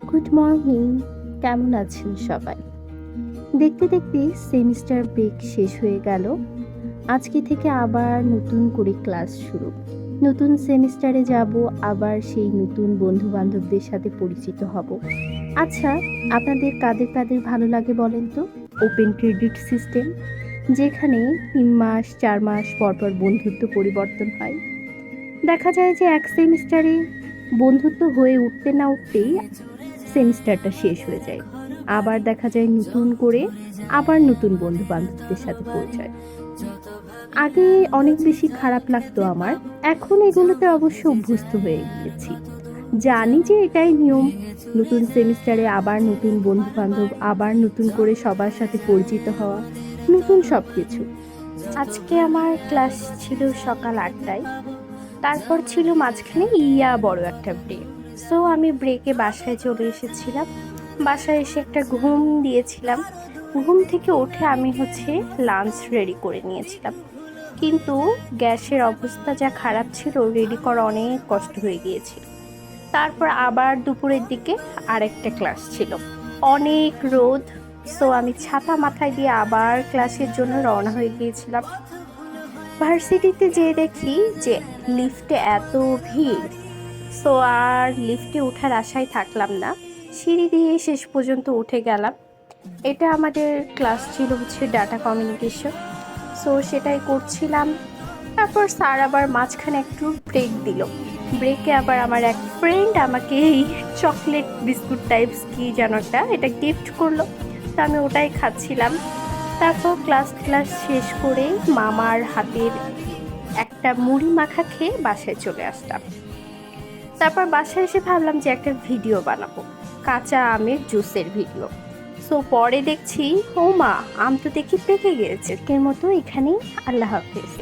Good morning. কেমন আছেন সবাই? দেখতে দেখতে সেমিস্টার ব্রেক শেষ হয়ে গেল। আজকে থেকে আবার নতুন করে ক্লাস শুরু। নতুন সেমিস্টারে যাব, আবার সেই নতুন বন্ধু বান্ধবদের সাথে পরিচিত হব। আচ্ছা, আপনাদের কাদের কাদের ভালো লাগে বলেন তো? ওপেন ক্রেডিট সিস্টেম, যেখানে 3 মাস 4 মাস পর পর বন্ধুত্ব পরিবর্তন হয়। দেখা যায় যে এক সেমিস্টারে বন্ধুত্ব হয়ে উঠতে না উঠতেই সেমিস্টারটা শেষ হয়ে যায়। আবার দেখা যায় নতুন করে আবার নতুন বন্ধু বান্ধবদের সাথে পরিচয়। আগে অনেক বেশি খারাপ লাগতো আমার, এখন এগুলোতে অবশ্য অভ্যস্ত হয়ে গিয়েছি। জানি যে এটাই নিয়ম। নতুন সেমিস্টারে আবার নতুন বন্ধু বান্ধব, আবার নতুন করে সবার সাথে পরিচিত হওয়া, নতুন সবকিছু। আজকে আমার ক্লাস ছিল সকাল 8টায়। তারপর ছিল মাঝখানে বড় একটা ব্রেক। সো আমি ব্রেকে বাসায় চলে এসেছিলাম। বাসায় এসে একটা ঘুম দিয়েছিলাম। ঘুম থেকে উঠে আমি লাঞ্চ রেডি করে নিয়েছিলাম, কিন্তু গ্যাসের অবস্থা যা খারাপ ছিল, রেডি করা অনেক কষ্ট হয়ে গিয়েছিল। তারপর আবার দুপুরের দিকে আরেকটা ক্লাস ছিল, অনেক রোদ। সো আমি ছাতা মাথায় দিয়ে আবার ক্লাসের জন্য রওনা হয়ে গিয়েছিলাম। ভার্সিটিতে যেয়ে দেখি যে লিফটে এত ভিড়। সো আর লিফটে ওঠার আশায় থাকলাম না, সিঁড়ি দিয়ে শেষ পর্যন্ত উঠে গেলাম। এটা আমাদের ক্লাস ছিল ডাটা কমিউনিকেশন। সো সেটাই করছিলাম। তারপর স্যার আবার মাঝখানে একটু ব্রেক দিল। ব্রেকে আবার আমার এক ফ্রেন্ড আমাকে এই চকলেট বিস্কুট টাইপস কি যেন এটা গিফট করলো। তো আমি ওটাই খাচ্ছিলাম। তারপর ক্লাস শেষ করে মামার হাতের একটা মুড়ি মাখা খেয়ে বাসায় চলে আসলাম। তারপর বাসায় এসে ভাবলাম যে একটা ভিডিও বানাবো, কাঁচা আমের জুসের ভিডিও। সো পরে দেখছি, ও মা, আম তো দেখি পেকে গিয়েছে। এর মতো এখানেই। আল্লাহ হাফেজ।